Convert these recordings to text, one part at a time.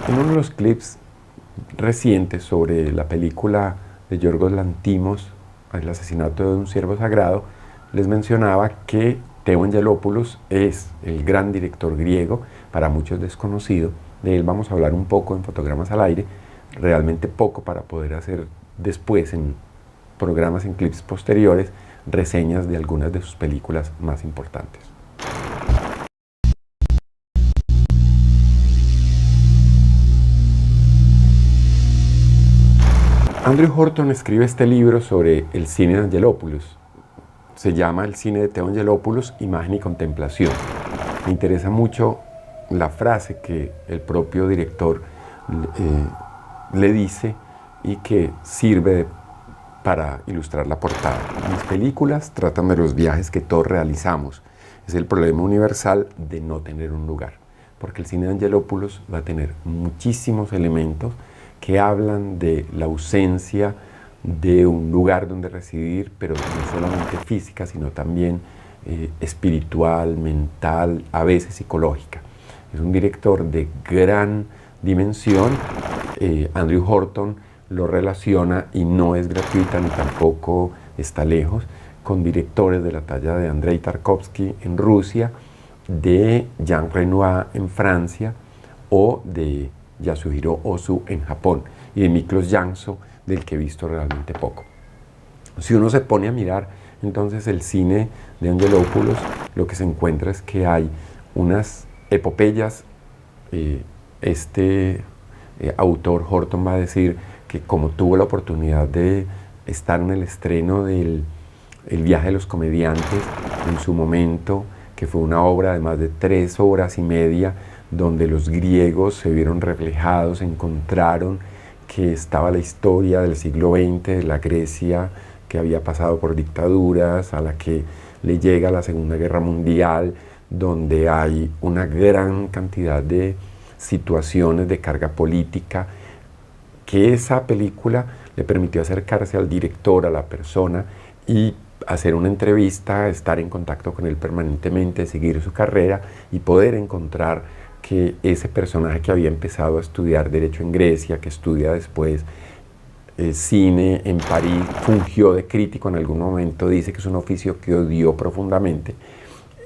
En uno de los clips recientes sobre la película de Yorgos Lanthimos, El asesinato de un ciervo sagrado, les mencionaba que Theo Angelopoulos es el gran director griego, para muchos desconocido. De él vamos a hablar un poco en Fotogramas al Aire, realmente poco para poder hacer después en programas, en clips posteriores, reseñas de algunas de sus películas más importantes. Andrew Horton escribe este libro sobre el cine de Angelopoulos. Se llama El cine de Theo Angelopoulos, imagen y contemplación. Me interesa mucho la frase que el propio director le dice y que sirve para ilustrar la portada. Mis películas tratan de los viajes que todos realizamos. Es el problema universal de no tener un lugar, porque el cine de Angelopoulos va a tener muchísimos elementos que hablan de la ausencia de un lugar donde residir, pero no solamente física, sino también espiritual, mental, a veces psicológica. Es un director de gran dimensión. Andrew Horton lo relaciona, y no es gratuita ni tampoco está lejos, con directores de la talla de Andrei Tarkovsky en Rusia, de Jean Renoir en Francia o de Yasuhiro Ozu en Japón, y de Miklos Janso, del que he visto realmente poco. Si uno se pone a mirar entonces el cine de Angelopoulos, lo que se encuentra es que hay unas epopeyas. Autor Horton va a decir que como tuvo la oportunidad de estar en el estreno del El viaje de los comediantes en su momento, que fue una obra de más de 3 horas y media, donde los griegos se vieron reflejados, encontraron que estaba la historia del siglo XX, de la Grecia que había pasado por dictaduras, a la que le llega la Segunda Guerra Mundial, donde hay una gran cantidad de situaciones de carga política, que esa película le permitió acercarse al director, a la persona, y hacer una entrevista, estar en contacto con él permanentemente, seguir su carrera y poder encontrar que ese personaje que había empezado a estudiar Derecho en Grecia, que estudia después cine en París, fungió de crítico en algún momento, dice que es un oficio que odió profundamente.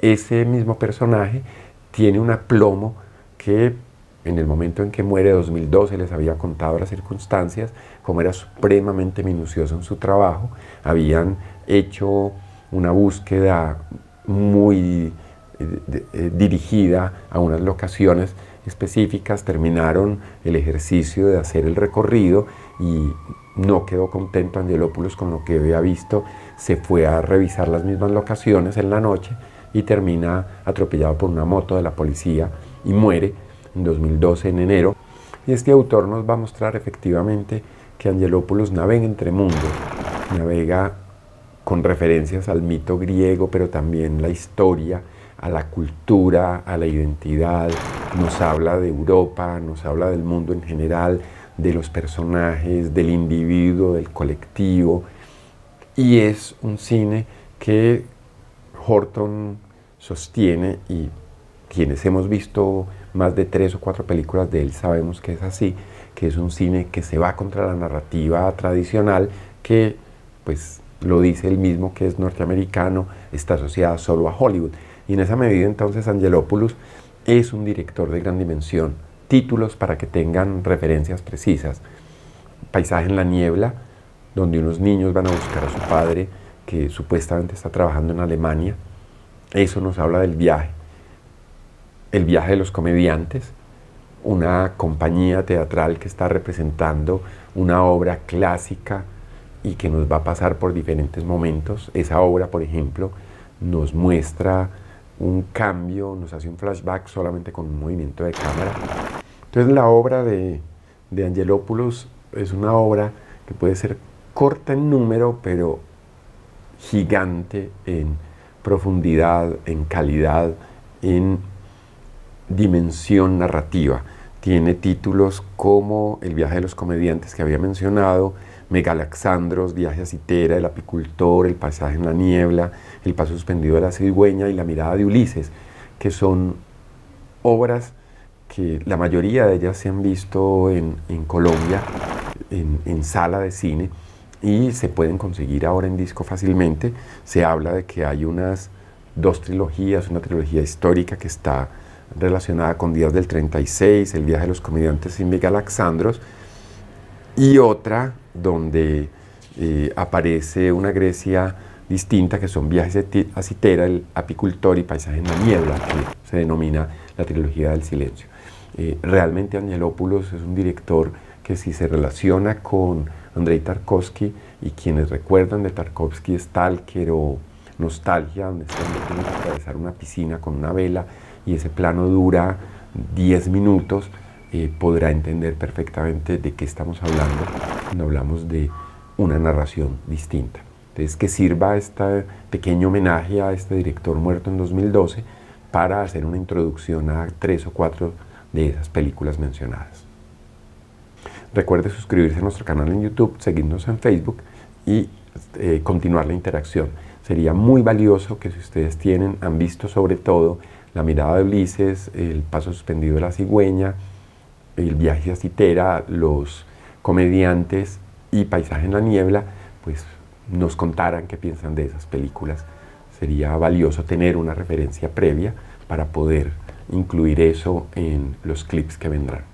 Ese mismo personaje tiene un aplomo que en el momento en que muere, 2012, les había contado las circunstancias, como era supremamente minucioso en su trabajo. Habían hecho una búsqueda muy dirigida a unas locaciones específicas, terminaron el ejercicio de hacer el recorrido y no quedó contento Angelopoulos con lo que había visto, se fue a revisar las mismas locaciones en la noche y termina atropellado por una moto de la policía y muere en 2012, en enero. Y este autor nos va a mostrar efectivamente que Angelopoulos navega entre mundos, navega con referencias al mito griego, pero también la historia, a la cultura, a la identidad. Nos habla de Europa, nos habla del mundo en general, de los personajes, del individuo, del colectivo. Y es un cine que Horton sostiene, y quienes hemos visto más de 3 o 4 películas de él sabemos que es así, que es un cine que se va contra la narrativa tradicional, que pues lo dice él mismo, que es norteamericano, está asociada solo a Hollywood. Y en esa medida entonces Angelopoulos es un director de gran dimensión. Títulos para que tengan referencias precisas: Paisaje en la niebla, donde unos niños van a buscar a su padre que supuestamente está trabajando en Alemania. Eso nos habla del viaje. El viaje de los comediantes, una compañía teatral que está representando una obra clásica y que nos va a pasar por diferentes momentos. Esa obra, por ejemplo, nos muestra un cambio, nos hace un flashback solamente con un movimiento de cámara. Entonces la obra de Angelopoulos es una obra que puede ser corta en número, pero gigante en profundidad, en calidad, en dimensión narrativa. Tiene títulos como El viaje de los comediantes que había mencionado, Megalaxandros, Viaje a Citera, El apicultor, El paisaje en la niebla, El paso suspendido de la cigüeña y La mirada de Ulises, que son obras que la mayoría de ellas se han visto en Colombia, en sala de cine, y se pueden conseguir ahora en disco fácilmente. Se habla de que hay unas 2 trilogías, una trilogía histórica que está relacionada con Días del 36, El viaje de los comediantes sin Miguel Alexandros, y otra donde aparece una Grecia distinta, que son Viajes a Citera, El apicultor y Paisaje en la niebla, que se denomina la trilogía del silencio. Realmente Angelopoulos es un director que, si se relaciona con Andrei Tarkovsky, y quienes recuerdan de Tarkovsky Stalker o Nostalgia, donde este hombre tiene que atravesar una piscina con una vela y ese plano dura 10 minutos, podrá entender perfectamente de qué estamos hablando cuando hablamos de una narración distinta. Entonces, que sirva este pequeño homenaje a este director muerto en 2012 para hacer una introducción a 3 o 4 de esas películas mencionadas. Recuerde suscribirse a nuestro canal en YouTube, seguirnos en Facebook y continuar la interacción. Sería muy valioso que, si ustedes han visto sobre todo La mirada de Ulises, El paso suspendido de la cigüeña, El viaje a Citera, Los comediantes y Paisaje en la niebla, pues nos contaran qué piensan de esas películas. Sería valioso tener una referencia previa para poder incluir eso en los clips que vendrán.